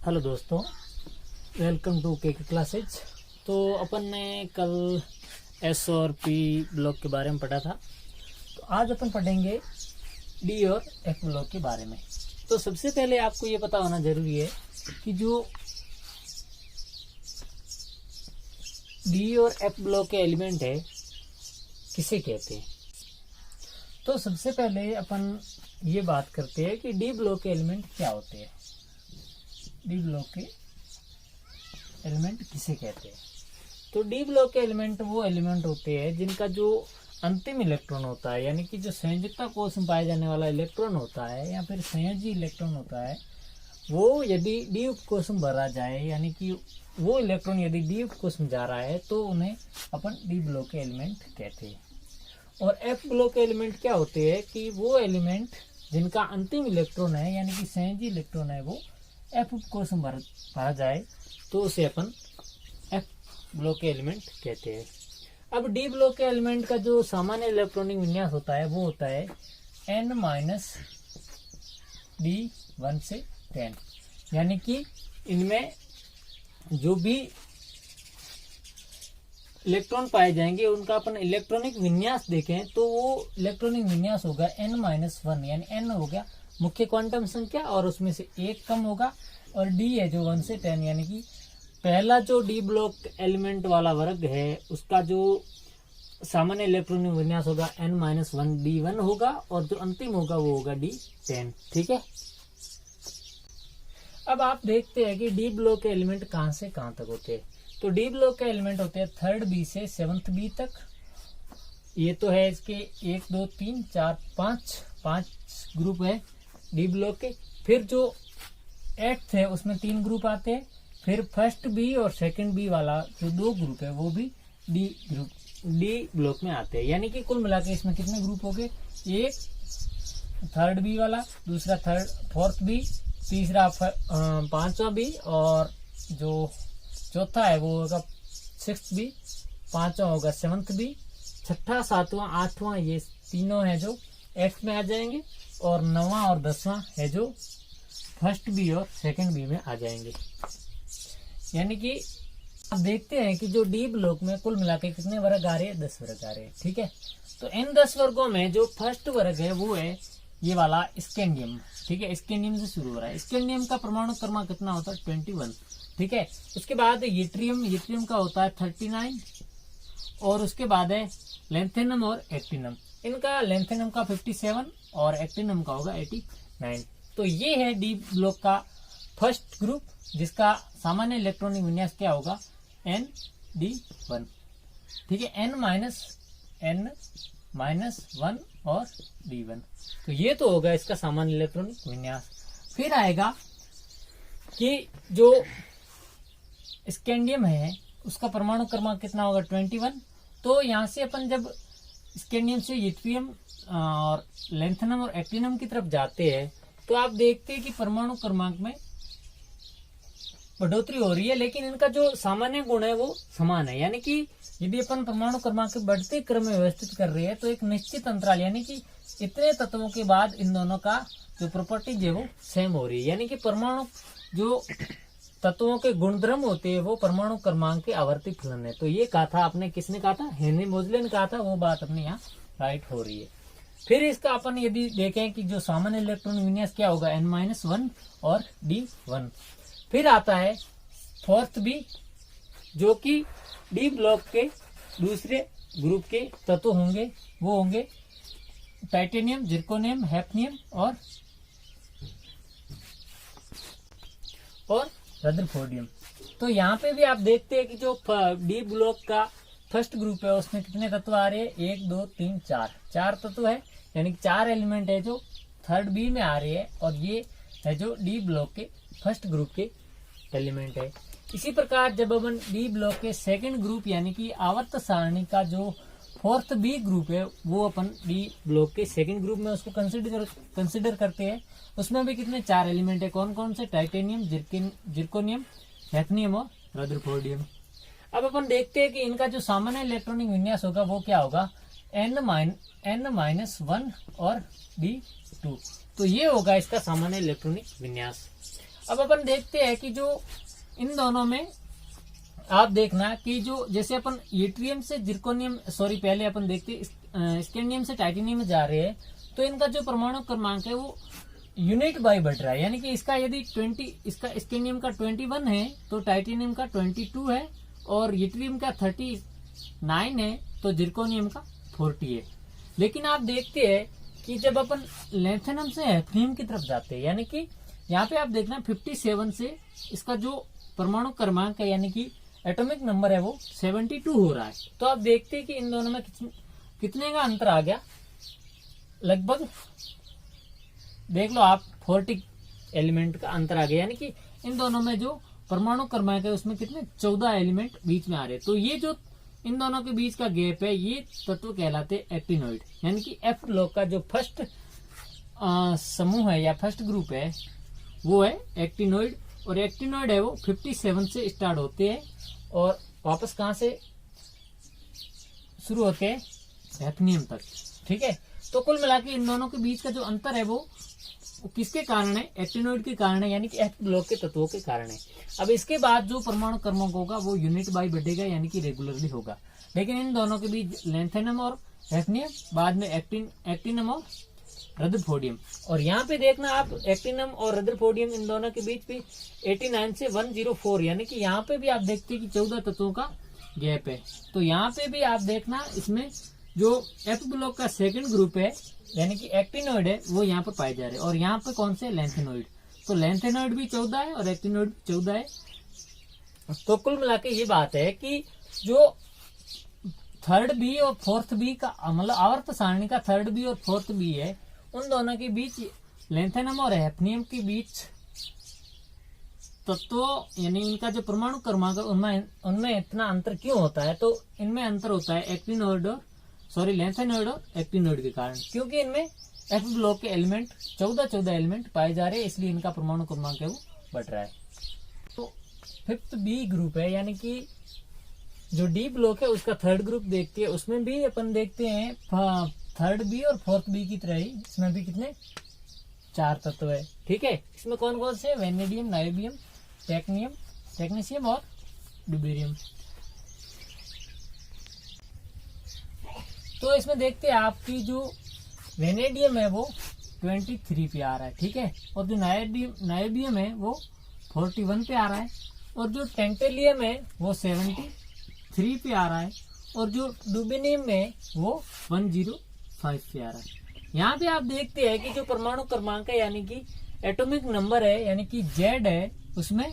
Hello दोस्तों, welcome to के classes. तो अपन ने कल एस और पी ब्लॉक के बारे में पढ़ा था। तो आज अपन पढ़ेंगे डी और एफ ब्लॉक के बारे में। तो सबसे पहले आपको ये पता होना जरूरी है कि जो डी और एफ ब्लॉक के एलिमेंट है किसे कहते हैं। तो सबसे पहले अपन ये बात करते हैं कि डी ब्लॉक के एलिमेंट क्या होते हैं। डी ब्लॉक के एलिमेंट किसे कहते हैं। तो डी ब्लॉक के एलिमेंट वो एलिमेंट होते हैं जिनका जो अंतिम इलेक्ट्रॉन होता है, यानी कि जो संयोजकता कोष में पाया जाने वाला इलेक्ट्रॉन होता है या फिर संयोजी इलेक्ट्रॉन होता है, वो यदि डी उपकोष में भरा जाए, यानी कि वो इलेक्ट्रॉन यदि डी उपकोष में जा रहा है तो उन्हें अपन डी ब्लॉक के एलिमेंट कहते हैं। और एफ ब्लॉक के एलिमेंट क्या होते हैं कि वो एलिमेंट जिनका अंतिम इलेक्ट्रॉन है, यानी कि संयोजी इलेक्ट्रॉन है, वो एफ उपकोष में भरा जाए तो उसे अपन एफ ब्लॉक के एलिमेंट कहते हैं। अब डी ब्लॉक के एलिमेंट का जो सामान्य इलेक्ट्रॉनिक विन्यास होता है वो होता है n माइनस डी 1 से 10, यानी कि इनमें जो भी इलेक्ट्रॉन पाए जाएंगे उनका अपन इलेक्ट्रॉनिक विन्यास देखें तो वो इलेक्ट्रॉनिक विन्यास होगा n माइनस 1, यानी n हो गया मुख्य क्वांटम संख्या और उसमें से एक कम होगा, और d है जो 1 से 10, यानी कि पहला जो डी ब्लॉक एलिमेंट वाला वर्ग है उसका जो सामान्य इलेक्ट्रॉनिक विन्यास होगा n माइनस 1 d1 होगा, और जो अंतिम होगा वो होगा d10। ठीक है। अब आप देखते हैं कि डी ब्लॉक के एलिमेंट कहां से कहां तक होते हैं। तो डी ब्लॉक के एलिमेंट होते हैं 3rd बी से 7th बी तक। ये तो है इसके 1 2 3 4 5 ग्रुप है डी ब्लॉक के। फिर जो 8th है उसमें 3 ग्रुप आते हैं। फिर 1st बी और 2nd बी वाला जो 2 ग्रुप है वो भी डी ब्लॉक में आते हैं, यानी कि कुल मिलाकर इसमें कितने ग्रुप हो गए, एक 3rd बी वाला, दूसरा 4th बी, तीसरा 5वां बी, और जो चौथा है वो होगा 6th बी, 5वां होगा 7th बी, 6ठा 7वां 8वां ये तीनों है जो 8th में आ जाएंगे, और 9वां और 10वां है जो 1st बी और 2nd बी में आ जाएंगे। यानी कि आप देखते हैं कि जो डी ब्लॉक में कुल मिलाकर कितने वर्ग आ रहे हैं, 10 वर्ग आ रहे हैं। ठीक है। तो इन 10 वर्गों में जो फर्स्ट वर्ग है वो है ये वाला स्कैंडियम। ठीक है, स्कैंडियम से शुरू हो रहा है। स्कैंडियम का परमाणु क्रमांक कितना होता है, 21। ठीक है। उसके बाद यूट्रियम का होता है 39, और उसके बाद है लेंथेनम और एक्टिनम। इनका लेंथेनम का 57 और एक्टिनम का होगा 89। तो ये है डी ब्लॉक का फर्स्ट ग्रुप जिसका सामान्य इलेक्ट्रॉनिक विन्यास क्या होगा, ND1। ठीक है, n माइनस 1 और D1। तो ये तो होगा इसका सामान्य इलेक्ट्रॉनिक विन्यास। फिर आएगा कि जो स्कैंडियम है उसका परमाणु क्रमांक कितना होगा, 21। तो यहाँ से अपन जब स्कैंडियम से यूट्रियम और लेंथेनम और एक्टिनम की तरफ जाते हैं तो आप देखते हैं कि परमाणु क्रमांक में बढ़ोतरी हो रही है, लेकिन इनका जो सामान्य गुण है वो समान है। यानी कि यदि अपन परमाणु क्रमांक के बढ़ते क्रम में व्यवस्थित कर रहे हैं तो एक निश्चित अंतराल, यानी कि इतने तत्वों के बाद इन दोनों का जो प्रॉपर्टीज है वो सेम हो रही है। यानी कि परमाणु जो तत्वों के गुणधर्म होते हैं वो परमाणु क्रमांक के आवर्ती फलन है। तो ये कहा था आपने, किसने कहा था, हेनरी मोजले ने कहा था। वो बात अपने यहाँ राइट हो रही है। फिर इसका अपन यदि देखें कि जो सामान्य इलेक्ट्रॉन विन्यास क्या होगा, n-1 और D1। फिर आता है 4th बी जो कि डी ब्लॉक के दूसरे ग्रुप के तत्व होंगे। वो होंगे टाइटेनियम, जिरकोनियम, हैफनियम और रदरफोर्डियम। तो यहाँ पे भी आप देखते हैं कि जो डी ब्लॉक का फर्स्ट ग्रुप है उसमें कितने तत्व आ रहे हैं, 1 2 3 4 तत्व है, यानी कि 4 एलिमेंट है जो 3rd बी में आ रही है, और ये है जो डी ब्लॉक के फर्स्ट ग्रुप के एलिमेंट है। इसी प्रकार जब अपन डी ब्लॉक के 2nd ग्रुप यानी कि आवर्त सारणी का जो 4th बी ग्रुप है वो अपन डी ब्लॉक के 2nd ग्रुप में उसको कंसिडर करते हैं। उसमें भी कितने 4 एलिमेंट है, कौन कौन से, टाइटेनियम, जिरकोनियम, हैफनियम और रदरफोर्डियम। अब अपन देखते हैं कि इनका जो सामान्य इलेक्ट्रॉनिक विन्यास होगा वो क्या होगा, n-1 और D2। तो ये होगा इसका सामान्य इलेक्ट्रॉनिक विन्यास। अब अपन देखते हैं कि जो इन दोनों में आप देखना कि जो जैसे अपन यूट्रियम से जिरकोनियम पहले अपन देखते स्कैंडियम से टाइटेनियम में जा रहे हैं, तो इनका जो परमाणु क्रमांक है वो यूनिट बाय बढ़ रहा है। यानी कि इसका यदि 20 इसका स्कैंडियम का 21 है तो टाइटेनियम का 22 है, और यूट्रियम का 39 है तो जिरकोनियम का 40 है। लेकिन आप देखते हैं कि जब अपन लैंथेनम से हैफनियम की तरफ जाते हैं, यानी कि यहाँ पे आप देखना 57 से इसका जो परमाणु क्रमांक है यानी कि एटॉमिक नंबर है वो 72 हो रहा है। तो आप देखते हैं कि इन दोनों में कितने का अंतर आ गया, लगभग देख लो आप 40 एलिमेंट का अंतर आ गया। यानी कि इन दोनों में जो परमाणु क्रमांक है उसमें कितने 14 एलिमेंट बीच में आ रहे हैं। तो ये जो इन दोनों के बीच का गैप है ये तत्व कहलाते एक्टिनोइड। यानी कि एफ ब्लॉक का जो फर्स्ट समूह है या फर्स्ट ग्रुप है वो है एक्टिनोइड, और एक्टिनोइड है वो 57 से स्टार्ट होते हैं और वापस कहां से शुरू होते हैं, हैफनियम तक। ठीक है, तो कुल मिला के इन दोनों के बीच का जो अंतर है वो किसके कारण है, एक्टिनोइड के कारण है, यानी कि एफ ब्लॉक के तत्वों के कारण है। अब इसके बाद जो परमाणु क्रमांक होगा वो यूनिट बाय बढ़ेगा, यानी कि रेगुलरली होगा। लेकिन इन दोनों के बीच लैंथेनम और हैफनियम, बाद में एक्टिनम और रदरफोर्डियम। और यहाँ पे देखना आप एक्टिनम और रदरफोर्डियम इन दोनों के बीच भी 89 से 104, यानी कि यहाँ पे भी आप देखते हैं कि 14 तत्वों का गैप है। तो यहाँ पे भी आप देखना इसमें जो एफ ब्लॉक का सेकंड ग्रुप है यानी कि एक्टिनोइड है वो यहाँ पर पाए जा रहे हैं, और यहाँ पे कौन से लैंथेनोइड। तो लैंथेनोइड भी 14 है और एक्टिनोइड भी 14 है। तो कुल मिला के ये बात है कि जो थर्ड बी और फोर्थ बी का मतलब आवर्त सारणी का थर्ड बी और फोर्थ बी है, उन दोनों के बीच लैंथेनम और हैफनियम के बीच तत्वों यानी इनका जो परमाणु क्रमांक उनमें इतना अंतर क्यों होता है। तो इनमें अंतर होता है एक्टिनोइड और लैंथेनोइड और एक्टिनोइड के कारण, क्योंकि इनमें एफ ब्लॉक के एलिमेंट 14 एलिमेंट पाए जा रहे हैं, इसलिए इनका परमाणु क्रमांक है वो बढ़ रहा है। तो फिफ्थ बी ग्रुप है, यानी कि जो डी ब्लॉक है उसका थर्ड ग्रुप देखते हैं, उसमें भी अपन देखते हैं थर्ड बी और फोर्थ बी की तरह ही इसमें भी कितने 4 तत्व है। ठीक है, इसमें कौन कौन से, वेनेडियम, नायोबियम, टेक्नीशियम और ड्यूबेरियम। तो इसमें देखते हैं आपकी जो वेनेडियम है वो 23 पे आ रहा है। ठीक है, और जो नायोबियम है वो 41 पे आ रहा है, और जो टेंटेलियम है वो 73 पे आ रहा है, और जो ड्यूबेरियम है वो 105 पे आ रहा है। यहाँ पे आप देखते हैं कि जो परमाणु क्रमांक है यानी कि एटॉमिक नंबर है यानी कि जेड है, उसमें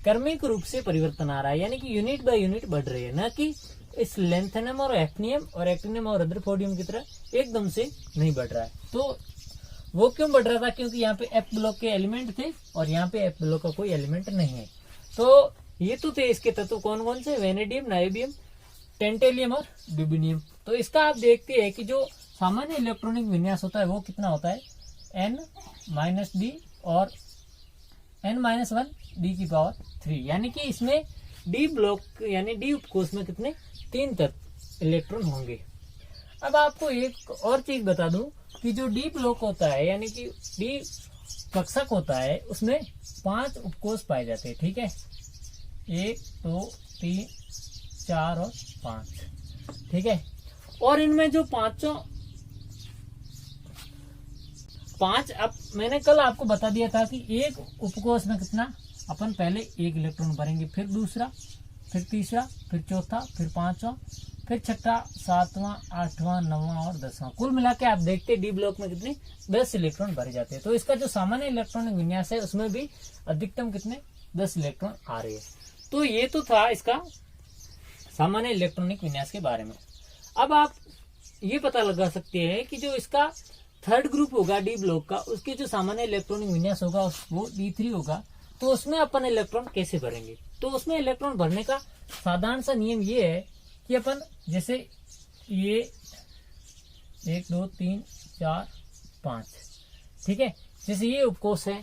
क्रमिक रूप से परिवर्तन आ रहा है, यानी कि यूनिट बाय यूनिट बढ़ रही है, न कि इस लैंथेनम और हैफनियम और एक्टिनम और रदरफोर्डियम की तरह एकदम से नहीं बढ़ रहा है। तो वो क्यों बढ़ रहा था, क्योंकि यहाँ पे एफ ब्लॉक के एलिमेंट थे और यहाँ पे एफ ब्लॉक का कोई एलिमेंट नहीं है। तो ये तो थे इसके तत्व कौन कौन से, वेनेडियम, नायोबियम, टेंटेलियम और ड्यूबेरियम। तो इसका आप देखते हैं कि जो सामान्य इलेक्ट्रॉनिक विन्यास होता है वो कितना होता है, n-d और n-1 d की पावर 3, यानी कि इसमें डी ब्लॉक यानी डी उपकोष में कितने 3 तत्व इलेक्ट्रॉन होंगे। अब आपको एक और चीज बता दूं कि जो डी ब्लॉक होता है यानी कि डी कक्षक होता है उसमें 5 उपकोष पाए जाते हैं। ठीक है, 1 2 3 4 और 5। ठीक है, और इनमें जो 5 अब मैंने कल आपको बता दिया था कि एक उपकोष में कितना अपन पहले एक इलेक्ट्रॉन भरेंगे, फिर दूसरा, फिर तीसरा, फिर चौथा, फिर पांचवा, फिर छठा, सातवां, आठवां, नौवां और 10वां। कुल मिला के आप देखते हैं डी ब्लॉक में कितने 10 इलेक्ट्रॉन भरे जाते हैं। तो इसका जो सामान्य इलेक्ट्रॉनिक विन्यास है उसमें भी अधिकतम कितने 10 इलेक्ट्रॉन आ रहे हैं। तो ये तो था इसका सामान्य इलेक्ट्रॉनिक विन्यास के बारे में। अब आप ये पता लगा सकते हैं कि जो इसका थर्ड ग्रुप होगा डी ब्लॉक का, उसके जो सामान्य इलेक्ट्रॉनिक विन्यास होगा वो D3 होगा। तो उसमें अपन इलेक्ट्रॉन कैसे भरेंगे, तो उसमें इलेक्ट्रॉन भरने का साधारण सा नियम ये है कि अपन जैसे ये 1 2 3 4 5, ठीक है, जैसे ये उपकोष है,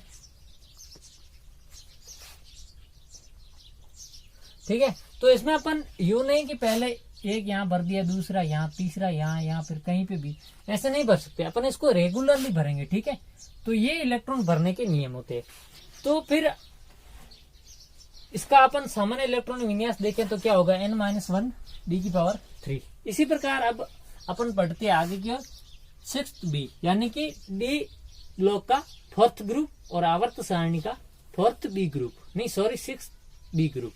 ठीक है, तो इसमें अपन यूं नहीं कि पहले एक यहाँ भर दिया, दूसरा यहाँ, तीसरा यहाँ, फिर कहीं पे भी ऐसे नहीं भर सकते, अपन इसको रेगुलरली भरेंगे। ठीक है, तो ये इलेक्ट्रॉन भरने के नियम होते हैं। तो फिर इसका अपन सामान्य इलेक्ट्रॉनिक विन्यास देखें तो क्या होगा, n-1 d⁻3। इसी प्रकार अब अपन पढ़ते हैं आगे की ओर 6th बी, यानी कि डी ब्लॉक का 4th ग्रुप और आवर्त सारणी का 4th बी ग्रुप, नहीं सॉरी 6th बी ग्रुप।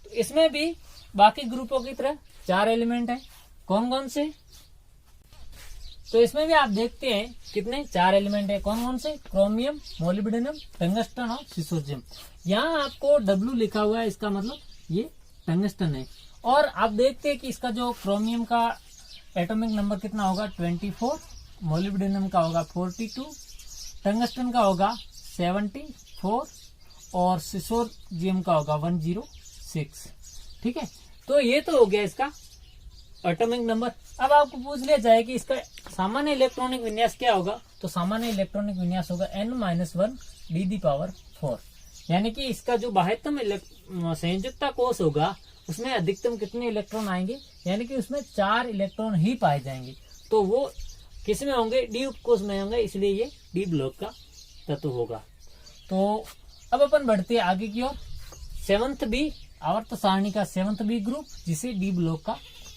तो इसमें भी बाकी ग्रुपों की तरह 4 एलिमेंट है। कौन कौन से? तो इसमें भी आप देखते हैं कितने 4 एलिमेंट है। कौन कौन से? क्रोमियम, मोलिब्डेनम, टंगस्टन और सिसोजियम। यहाँ आपको W लिखा हुआ है, इसका मतलब ये टंगस्टन है। और आप देखते हैं कि इसका जो क्रोमियम का एटॉमिक नंबर कितना होगा, 24, मोलिब्डेनम का होगा 42, टंगस्टन का होगा 74 और सिसोजियम का होगा 106। ठीक है, तो ये तो हो गया इसका एटॉमिक नंबर। अब आपको पूछ लिया जाए कि इसका सामान्य इलेक्ट्रॉनिक विन्यास क्या होगा, तो सामान्य इलेक्ट्रॉनिक विन्यास होगा n-1 d⁻4, यानी कि इसका जो बाह्यतम संयोजकता कोष होगा उसमें अधिकतम कितने इलेक्ट्रॉन आएंगे, यानी कि उसमें 4 इलेक्ट्रॉन ही पाए जाएंगे। तो वो किस में होंगे, डी उपकोष में होंगे, इसलिए ये डी ब्लॉक का तत्व होगा। तो अब अपन बढ़ते हैं आगे की ओर 7th बी, आवर्त सारणी का 7th बी ग्रुप, जिसे डी ब्लॉक का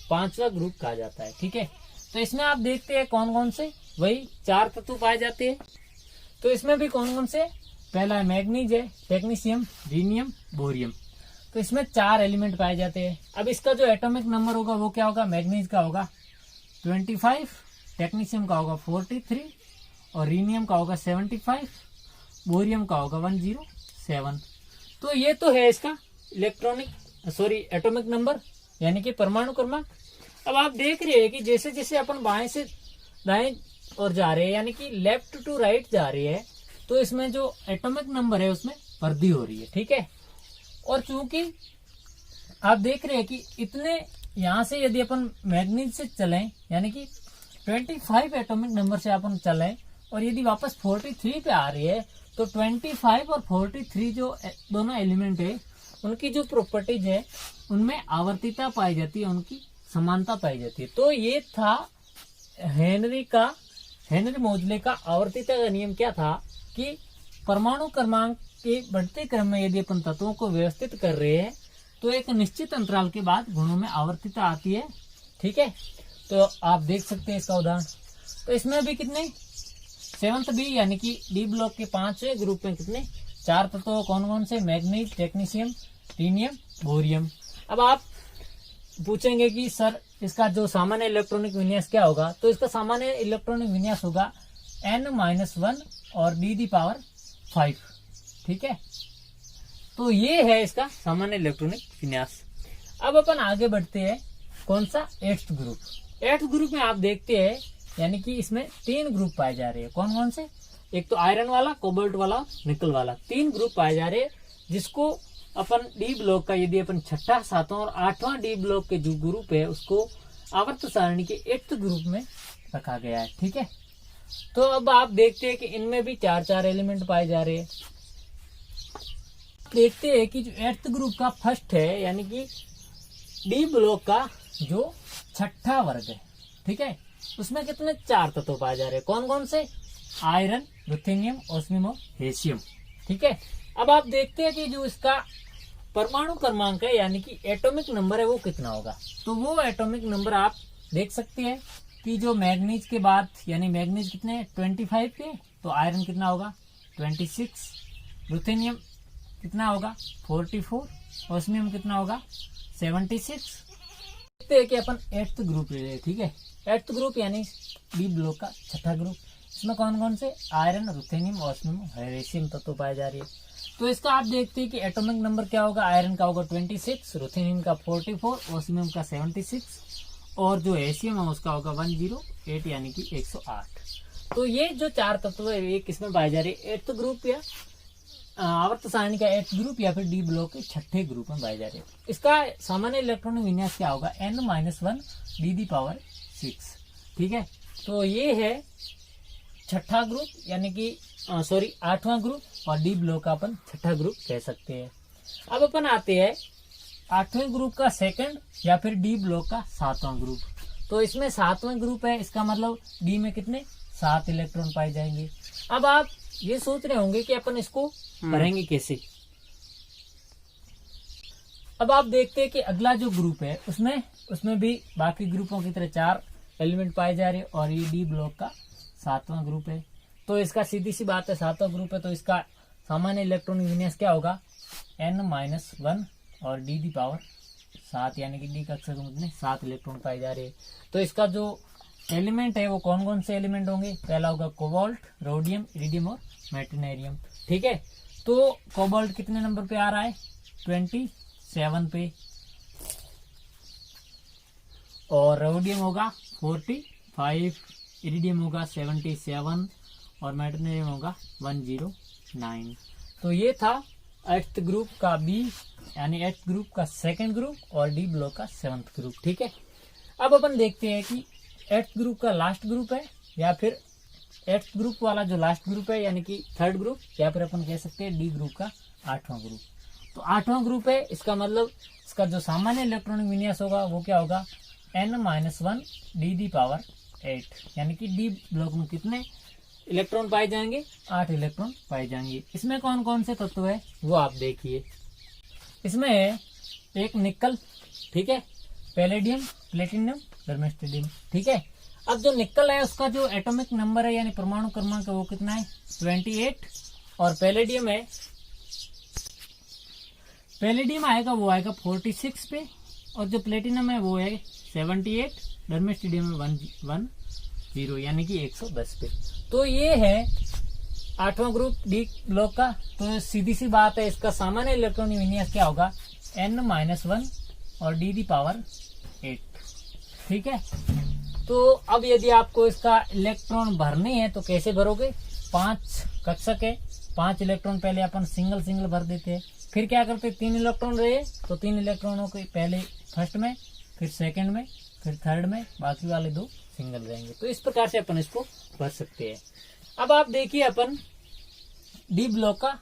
5वां ग्रुप कहा जाता है। ठीक है, तो इसमें आप देखते हैं कौन कौन से, वही 4 तत्व पाए जाते हैं। तो इसमें भी कौन कौन से, पहला है मैग्नीज है, टेक्नीशियम, रीनियम, बोरियम। तो इसमें 4 एलिमेंट पाए जाते हैं। अब इसका जो एटॉमिक नंबर होगा वो क्या होगा, मैग्नीज का होगा 25, टेक्नीशियम का होगा 43 और रीनियम का होगा 75, बोरियम का होगा 107। तो ये तो है इसका एटॉमिक नंबर, यानी कि परमाणु क्रमांक। अब आप देख रहे हैं कि जैसे जैसे अपन बाएं से दाएं और जा रहे हैं, यानी कि लेफ्ट टू राइट जा रही है, तो इसमें जो एटॉमिक नंबर है उसमें वृद्धि हो रही है। ठीक है, और चूंकि आप देख रहे हैं कि इतने यहां से यदि अपन मैग्नीज से चलें, यानी कि 25 एटॉमिक नंबर से अपन चलें और यदि वापस 43 पे आ रही है, तो 25 और 43 जो दोनों एलिमेंट है उनकी जो प्रॉपर्टीज है उनमें आवर्तिता पाई जाती है, उनकी समानता पाई जाती है। तो ये था हेनरी मोजले का आवर्तिता का नियम। क्या था कि परमाणु क्रमांक के बढ़ते क्रम में यदि अपन तत्वों को व्यवस्थित कर रहे हैं तो एक निश्चित अंतराल के बाद गुणों में आवर्तिता आती है। ठीक है, तो आप देख सकते हैं इसका उदाहरण। तो इसमें भी कितने 7th बी, यानी कि डी ब्लॉक के 5वें ग्रुप में कितने 4 तत्व कौन कौन से, मैग्नीज, टेक्नीशियम, रीनियम, बोरियम। अब आप पूछेंगे कि सर इसका जो सामान्य इलेक्ट्रॉनिक विन्यास क्या होगा, तो इसका सामान्य इलेक्ट्रॉनिक विन्यास होगा n-1 और d⁵। ठीक है, तो ये है इसका सामान्य इलेक्ट्रॉनिक विन्यास। अब अपन आगे बढ़ते हैं कौन सा, 8th ग्रुप। 8th ग्रुप में आप देखते हैं, यानी कि इसमें 3 ग्रुप पाए जा रहे हैं। कौन कौन से, एक तो आयरन वाला, कोबाल्ट वाला, निकल वाला, 3 ग्रुप पाए जा रहे हैं, जिसको अपन डी ब्लॉक का यदि अपन 6ठा, 7वां और 8वां डी ब्लॉक के जो ग्रुप है उसको आवर्त सारणी के 8th ग्रुप में रखा गया है। ठीक है, तो अब आप देखते हैं कि इनमें भी 4 एलिमेंट पाए जा रहे हैं। देखते हैं कि जो 8th ग्रुप का फर्स्ट है, यानी कि डी ब्लॉक का जो 6ठा वर्ग है, ठीक है, उसमें कितने 4 तत्व पाए जा रहे हैं। कौन कौन से, आयरन, रुथेनियम, ओस्मियम और हेसियम। ठीक है, अब आप देखते हैं कि जो इसका परमाणु क्रमांक है, यानी कि एटॉमिक नंबर है, वो कितना होगा। तो वो एटॉमिक नंबर आप देख सकते हैं कि जो मैग्नीज के बाद, यानी मैग्नीज कितने 25 के, तो आयरन कितना होगा 26, रुथेनियम कितना होगा 44, ओस्मियम कितना होगा 76। देखते हैं कि अपन 8th ग्रुप ले रहे हैं। ठीक है, 8th ग्रुप यानी डी ब्लॉक का 6ठा ग्रुप, इसमें कौन कौन से, आयरन, रुथेनियम, ओस्मियम, हेरेसियम तत्व पाए जा रही है। तो इसका आप देखते हैं कि एटॉमिक नंबर क्या होगा, आयरन का होगा 26, रुथेनियम का 44, ओस्मियम का 76 और जो हेसियम है उसका होगा 108, यानी कि 108। तो ये जो 4 तत्व है ये किसमें पाए जा रहे हैं, 8th ग्रुप या आवर्त सारणी का 8th ग्रुप या फिर डी ब्लॉक के 6ठे ग्रुप में पाए जा रहे हैं। इसका सामान्य इलेक्ट्रॉनिक विन्यास क्या होगा, n-1 d⁻6। ठीक है, तो ये है 6ठा ग्रुप, यानी कि 8वां ग्रुप, और डी ब्लॉक का अपन 6ठा ग्रुप कह सकते हैं। अब अपन आते हैं 8वें ग्रुप का 2nd या फिर डी ब्लॉक का 7वां ग्रुप। तो इसमें 7वां ग्रुप है, इसका मतलब डी में कितने 7 इलेक्ट्रॉन पाए जाएंगे। अब आप ये सोच रहे होंगे कि अपन इसको भरेंगे कैसे। अब आप देखते हैं कि अगला जो ग्रुप है उसमें भी बाकी ग्रुपों की तरह 4 एलिमेंट पाए जा रहे हैं और ये डी ब्लॉक का 7वां ग्रुप है। तो इसका सीधी सी बात है 7वां ग्रुप है तो इसका सामान्य इलेक्ट्रॉनिक विन्यास क्या होगा, n-1 और d दी पावर 7 यानी कि डी कक्षा के मुद्दे 7 इलेक्ट्रॉन पाए जा रहे हैं। तो इसका जो एलिमेंट है वो कौन कौन से एलिमेंट होंगे, पहला होगा कोबाल्ट, रोडियम, इरिडियम और मेटनेरियम। ठीक है, तो कोबाल्ट कितने नंबर पे आ रहा है, 27 पे, और रोडियम होगा 45, इरिडियम होगा 77 और मेटनेरियम होगा 109। तो ये था 8th ग्रुप का बी यानी 8th ग्रुप का 2nd ग्रुप और डी ब्लॉक का 7th ग्रुप। ठीक है, अब अपन देखते हैं कि 8th ग्रुप का लास्ट ग्रुप है या फिर 8th ग्रुप वाला जो लास्ट ग्रुप है यानी कि 3rd ग्रुप, या फिर अपन कह सकते हैं डी ग्रुप का 8वां ग्रुप। तो 8वां ग्रुप है, इसका मतलब इसका जो सामान्य इलेक्ट्रॉनिक विन्यास होगा वो क्या होगा, n-1 डी दी पावर 8 यानी कि डी ब्लॉक में कितने इलेक्ट्रॉन पाए जाएंगे, 8 इलेक्ट्रॉन पाए जाएंगे। इसमें कौन कौन से तत्व है वो आप देखिए। इसमें है एक निकल, ठीक है, पैलेडियम, प्लेटिनम, डर्मेस्टिडियम। ठीक है, अब जो निकल है उसका जो एटॉमिक नंबर है यानी परमाणु क्रमांक है वो कितना है, 28, और पैलेडियम है, पैलेडियम आएगा वो आएगा 46 पे, और जो प्लेटिनम है वो है 78, डर्मेस्टिडियम है 110 यानी कि 110 पे। तो ये है 8वां ग्रुप डी ब्लॉक का। तो सीधी सी बात है इसका सामान्य इलेक्ट्रॉनिक विन्यास क्या होगा, n-1 और डी दी पावर 8। ठीक है, तो अब यदि आपको इसका इलेक्ट्रॉन भरने हैं तो कैसे भरोगे, 5 कक्षक है, 5 इलेक्ट्रॉन पहले अपन सिंगल सिंगल भर देते हैं, फिर क्या करते, 3 इलेक्ट्रॉन रहे तो 3 इलेक्ट्रॉनों के पहले फर्स्ट में, फिर सेकंड में, फिर थर्ड में, बाकी वाले 2 सिंगल रहेंगे। तो इस प्रकार से अपन इसको भर सकते हैं। अब आप देखिए अपन डी ब्लॉक का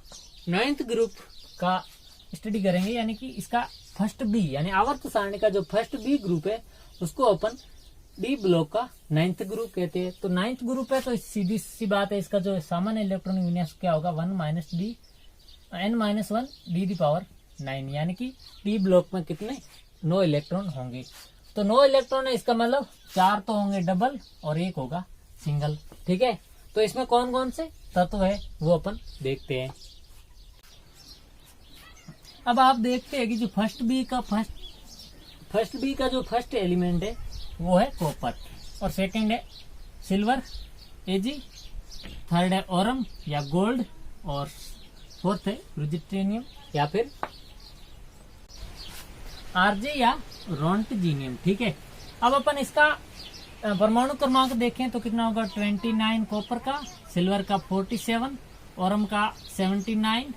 9th ग्रुप का स्टडी करेंगे यानी कि इसका फर्स्ट बी यानी आवर्त सारणी का जो फर्स्ट बी ग्रुप है उसको अपन डी ब्लॉक का 9th ग्रुप कहते हैं। तो 9th ग्रुप है तो सीधी सी बात है इसका जो सामान्य इलेक्ट्रॉनिक विन्यास क्या होगा, n-1 डी दी पावर 9 यानी कि डी ब्लॉक में कितने 9 इलेक्ट्रॉन होंगे। तो 9 इलेक्ट्रॉन है इसका मतलब 4 तो होंगे डबल और 1 होगा सिंगल। ठीक है, तो इसमें कौन कौन से तत्व है वो अपन देखते हैं। अब आप देखते हैं कि जो फर्स्ट बी का जो फर्स्ट एलिमेंट है वो है कॉपर, और सेकंड है सिल्वर एजी, थर्ड है ओरम या गोल्ड, और फोर्थ है रुजिट्रेनियम या फिर आरजे या रोंटजीनियम। ठीक है, अब अपन इसका परमाणु क्रमांक देखें तो कितना होगा, 29 कॉपर का, सिल्वर का 47, ओरम का 79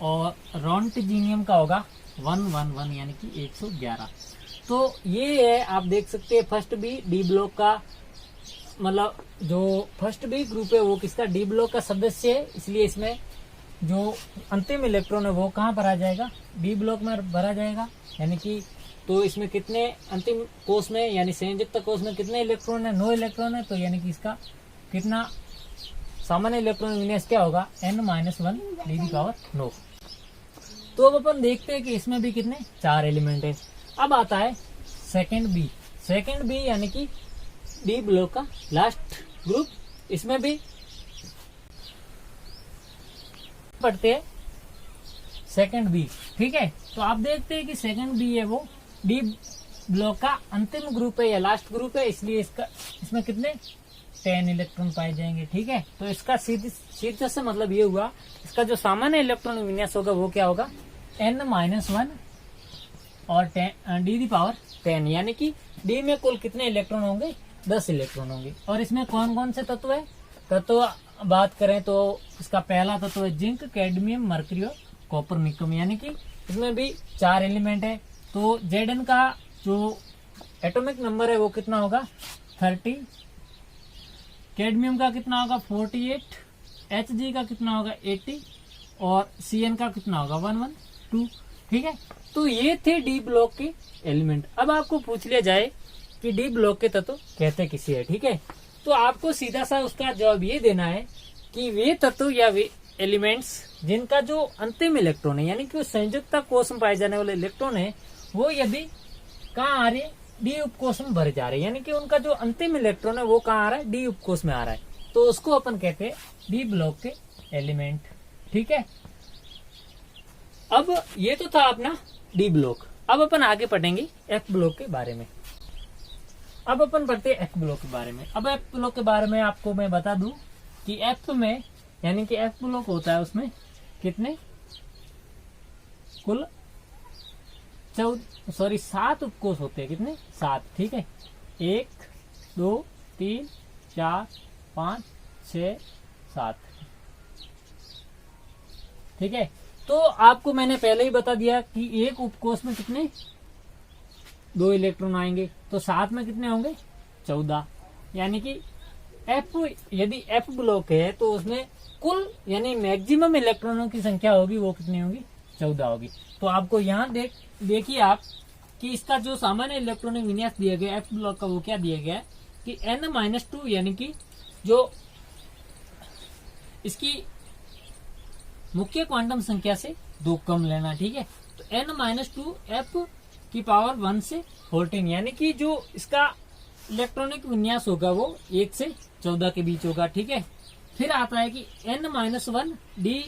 और रोंटजीनियम का होगा 111 यानी कि 111। तो ये है आप देख सकते हैं फर्स्ट बी डी ब्लॉक का, मतलब जो फर्स्ट बी ग्रुप है वो किसका, डी ब्लॉक का सदस्य है, इसलिए इसमें जो अंतिम इलेक्ट्रॉन है वो कहाँ भरा जाएगा, डी ब्लॉक में भरा जाएगा। यानी कि तो इसमें कितने अंतिम कोष में यानी संयुक्त कोष में कितने इलेक्ट्रॉन है, 9 इलेक्ट्रॉन है। तो यानी कि इसका कितना सामान्य इलेक्ट्रॉन विन्यास क्या होगा, n-1 डी दी पावर 9। तो अब अपन देखते हैं कि इसमें भी कितने 4 एलिमेंट है। अब आता है सेकंड बी यानी कि डी ब्लॉक का लास्ट ग्रुप, इसमें भी पढ़ते हैं सेकंड बी। ठीक है, तो आप देखते हैं कि सेकंड बी है वो डी ब्लॉक का अंतिम ग्रुप है या लास्ट ग्रुप है, इसलिए इसमें कितने 10 इलेक्ट्रॉन पाए जाएंगे। ठीक है, तो इसका सीधे से मतलब ये हुआ इसका जो सामान्य इलेक्ट्रॉन विन्यास होगा वो क्या होगा, n-1 और डी दी पावर 10 यानी कि डी में कुल कितने इलेक्ट्रॉन होंगे, 10 इलेक्ट्रॉन होंगे। और इसमें कौन कौन से तत्व है, तत्व बात करें तो इसका पहला तत्व है जिंक, कैडमियम, मर्क्यूरी और कॉपर, निकम, यानी कि इसमें भी 4 एलिमेंट है। तो Zn का जो एटॉमिक नंबर है वो कितना होगा, 30, कैडमियम का कितना होगा 48, Hg का कितना होगा 80 और Cn का कितना होगा 112। ठीक है, तो ये थे डी ब्लॉक के एलिमेंट। अब आपको पूछ लिया जाए कि डी ब्लॉक के तत्व कहते किसे है, ठीक है, तो आपको सीधा सा उसका जवाब ये देना है कि वे तत्व या वे एलिमेंट्स जिनका जो अंतिम इलेक्ट्रॉन है यानी कि संयुक्ता कोश में पाए जाने वाले इलेक्ट्रॉन है वो यदि कहाँ आ रहे हैं, डी उपकोश में भरे जा रहे हैं, यानी कि उनका जो अंतिम इलेक्ट्रॉन है वो कहाँ आ रहा है, डी उपकोश में आ रहा है, तो उसको अपन कहते हैं डी ब्लॉक के एलिमेंट। ठीक है, अब ये तो था अपना डी ब्लॉक। अब अपन आगे पढ़ेंगे एफ ब्लॉक के बारे में। अब अपन पढ़ते हैं एफ ब्लॉक के बारे में। अब एफ ब्लॉक के बारे में आपको मैं बता दूं कि एफ में यानी कि एफ ब्लॉक होता है उसमें कितने कुल 7 उपकोष होते हैं। कितने? 7। ठीक है, 1 2 3 4 5 6 7। ठीक है, तो आपको मैंने पहले ही बता दिया कि एक उपकोष में कितने 2 इलेक्ट्रॉन आएंगे, तो 7 में कितने होंगे 14। यानी कि एफ यदि एफ ब्लॉक है तो उसमें कुल यानी मैक्सिमम इलेक्ट्रॉनों की संख्या होगी वो कितनी होगी 14 होगी। तो आपको यहाँ देखिए आप कि इसका जो सामान्य इलेक्ट्रॉनिक विन्यास दिया गया एफ ब्लॉक का वो क्या दिया गया है कि n-2 यानी कि जो इसकी मुख्य क्वांटम संख्या से 2 कम लेना। ठीक है, तो n-2 f की पावर 1 से 14 यानी कि जो इसका इलेक्ट्रॉनिक विन्यास होगा वो 1 से 14 के बीच होगा। ठीक है, फिर आता है कि n-1 d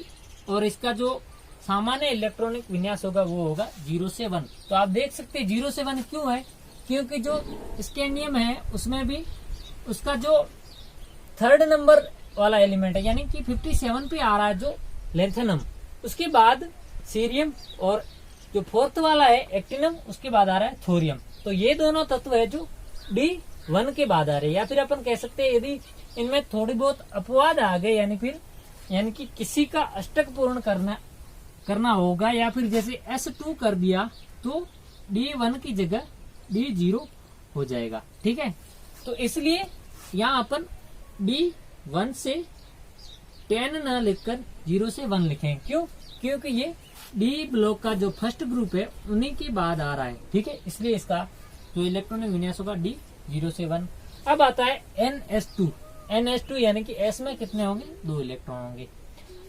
और इसका जो सामान्य इलेक्ट्रॉनिक विन्यास होगा वो होगा 0 से 1। तो आप देख सकते हैं 0 से 1 क्यों है, क्योंकि जो स्कैंडियम है उसमें भी उसका जो 3rd नंबर वाला एलिमेंट है यानी कि 57 पे आ रहा है जो लेंथेनम, उसके बाद सीरियम, और जो 4th वाला है एक्टिनम, उसके बाद आ रहा है थोरियम। तो ये दोनों तत्व है जो D1 के बाद आ रहे हैं। या फिर अपन कह सकते हैं यदि इनमें थोड़ी बहुत अपवाद आ गए यानी कि किसी का अष्टक पूर्ण करना होगा या फिर जैसे S2 कर दिया तो D1 की जगह D0 हो जाएगा। ठीक है, तो इसलिए यहाँ अपन D1 से 10 न लिखकर 0 से 1 लिखें। क्यों? क्योंकि ये डी ब्लॉक का जो फर्स्ट ग्रुप है उन्हीं के बाद आ रहा है। ठीक है, इसलिए इसका जो इलेक्ट्रॉनिक विन्यास होगा D 0 से 1। अब आता है NS2 यानी कि S में कितने होंगे 2 इलेक्ट्रॉन होंगे।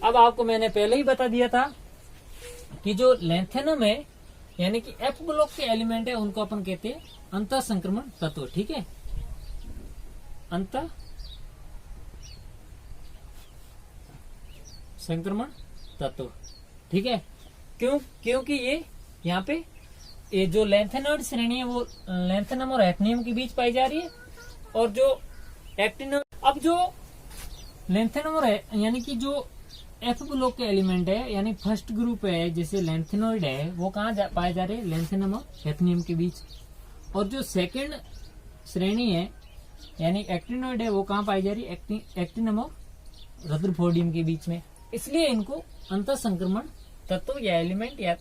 अब आपको मैंने पहले ही बता दिया था कि जो लेंथेनम है यानी कि F ब्लॉक के एलिमेंट है उनको अपन कहते हैं अंतर संक्रमण तत्व। ठीक है, अंतर संक्रमण तत्व। ठीक है, क्योंकि ये यहाँ पे ये जो लेंथेनॉइड श्रेणी है वो लेंथेनम और एक्टिनियम के बीच पाई जा रही है, और जो एक्टिनम अब जो लेंथेनम और यानी कि जो एफ ब्लॉक के एलिमेंट है यानी फर्स्ट ग्रुप है जैसे लेंथेनॉइड है वो कहाँ पाए जा रहे हैं लेंथेनम और एक्टिनियम के बीच, और जो सेकंड श्रेणी है यानी एक्टिनॉइड है वो कहाँ पाई जा रही है एक्टिनम और रदरफोर्डियम के बीच में। इसलिए इनको अंतर संक्रमण तत्व या एलिमेंट या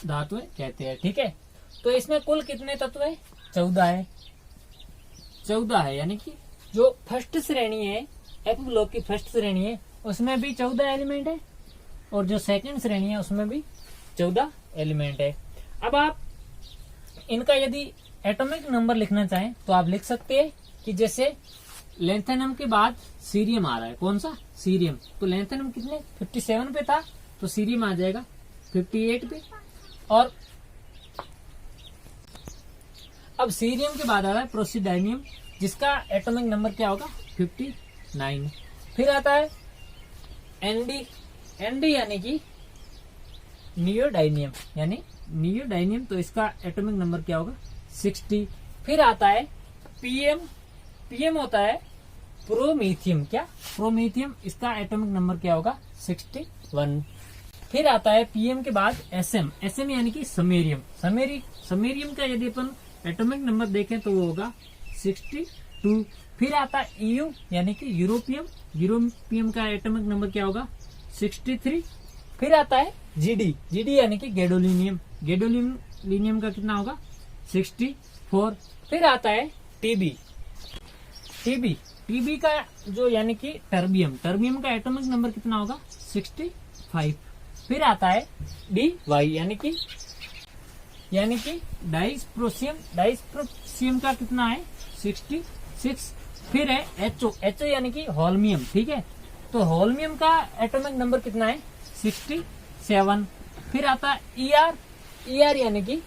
धातुएं कहते हैं। ठीक है, तो इसमें कुल कितने तत्व है 14 है यानी कि जो फर्स्ट श्रेणी है एफ ब्लॉक की फर्स्ट श्रेणी है उसमें भी 14 एलिमेंट है, और जो सेकंड श्रेणी है उसमें भी 14 एलिमेंट है। अब आप इनका यदि एटॉमिक नंबर लिखना चाहें तो आप लिख सकते हैं कि जैसे लेंथेनम के बाद सीरियम आ रहा है, कौन सा सीरियम, तो लेंथेनम कितने 57 पे था तो सीरियम आ जाएगा 58 पे, और अब सीरियम के बाद आ रहा है प्रोसिडाइनियम जिसका एटॉमिक नंबर क्या होगा 59। फिर आता है एनडी यानी कि नियोडाइनियम तो इसका एटॉमिक नंबर क्या होगा 60। फिर आता है पीएम होता है प्रोमीथियम इसका एटॉमिक नंबर क्या होगा 61। फिर आता है पीएम के बाद एसएम यानी कि समेरियम का यदि अपन एटॉमिक नंबर देखें तो वो होगा 62। फिर आता है ईयू यानी कि यूरोपियम का एटॉमिक नंबर क्या होगा 63। फिर आता है जीडी यानी कि गैडोलिनियम का कितना होगा 64। फिर आता है टीबी का जो यानी कि टर्बियम का एटॉमिक नंबर कितना होगा 65। फिर आता है डी वाई यानी कि डाइसप्रोसियम का कितना है 66। फिर है HO, HO यानी कि होल्मियम, ठीक है। तो होल्मियम का एटॉमिक नंबर कितना है 67। फिर आता है ER यानी कि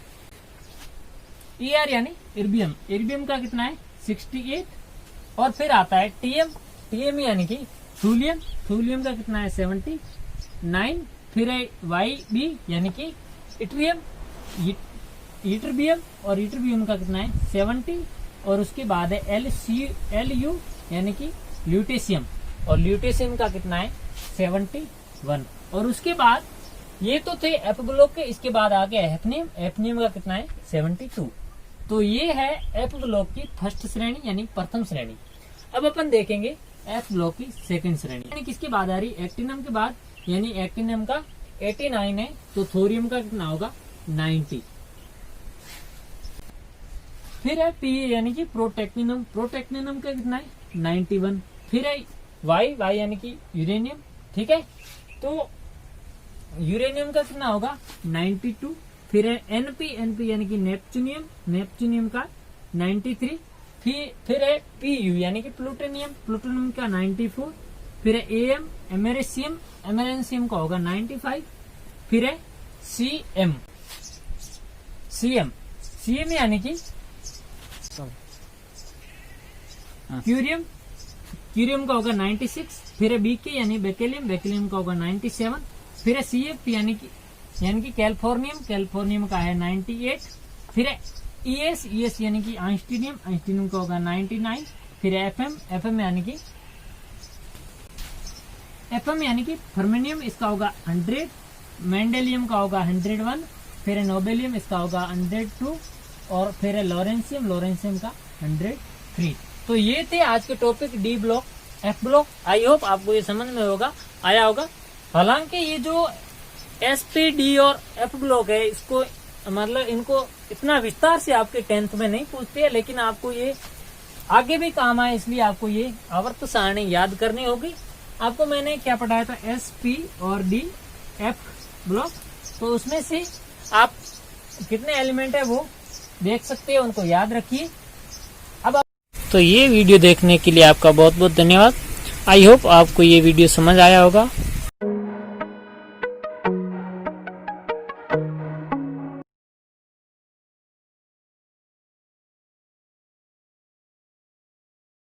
इर्बियम, इर्बियम का कितना है 68। और फिर आता है TM यानी कि थूलियम, थूलियम का कितना है 79। फिर है YB यानी कि इट्रियम, इटरबियम, और इटरबियम का कितना है 70। और उसके बाद है LU यानी कि ल्यूटेशियम, और ल्यूटेशियम का कितना है 71। और उसके बाद ये तो थे एफ ब्लॉक के, इसके बाद आ गया हैफनियम, हैफनियम का कितना है 72। तो ये है एफ ब्लॉक की फर्स्ट श्रेणी यानी प्रथम श्रेणी। अब अपन देखेंगे एफ ब्लॉक की सेकंड श्रेणी, यानी किसके बाद आ रही एक्टिनम के बाद, यानी एक्टिनम का 89 है, तो थोरियम का कितना होगा 90। फिर है पी यानी कि प्रोटेक्टिनम, प्रोटेक्टिनम का कितना है 91। फिर है वाई यानी कि यूरेनियम, ठीक है। तो यूरेनियम का कितना होगा 92। फिर है एनपी यानी कि नेपच्यूनियम, नेपच्यूनियम का 93। फिर है पीयू यानी कि प्लूटोनियम, प्लूटोनियम का 94। फिर है एएम एमेरेसियम, एमेरेसियम का होगा 95। फिर है सीएम यानी कि क्यूरियम, क्यूरियम का होगा 96। फिर है बीके यानी बेकेलियम, बेकेलियम का होगा 97। फिर है सीएफ यानी कि कैलिफोर्नियम, कैलिफोर्नियम का है 98। फिर है ईएस यानी कि आइंस्टीनियम, आइंस्टीनियम का होगा 99। फिर है एफएम यानी कि फर्मेनियम, इसका होगा 100। मेंडेलियम का होगा 101। फिर है नोबेलियम, इसका होगा 102। और फिर है लॉरेंसियम का 103। तो ये थे आज के topic D block, F block. I hope आपको ये समझ में आया होगा। हालांकि ये जो एसपीडी और एफ ब्लॉक है, इसको मतलब इनको इतना विस्तार से आपके 10th में नहीं पूछते हैं, लेकिन आपको ये आगे भी काम आए, इसलिए आपको ये आवर्त सारणी याद करनी होगी। आपको मैंने क्या पढ़ाया था एसपी और डी एफ ब्लॉक, तो उसमें से आप कितने एलिमेंट है वो देख सकते हैं, उनको याद रखिए। अब तो ये वीडियो देखने के लिए आपका बहुत बहुत धन्यवाद। आई होप आपको ये वीडियो समझ आया होगा।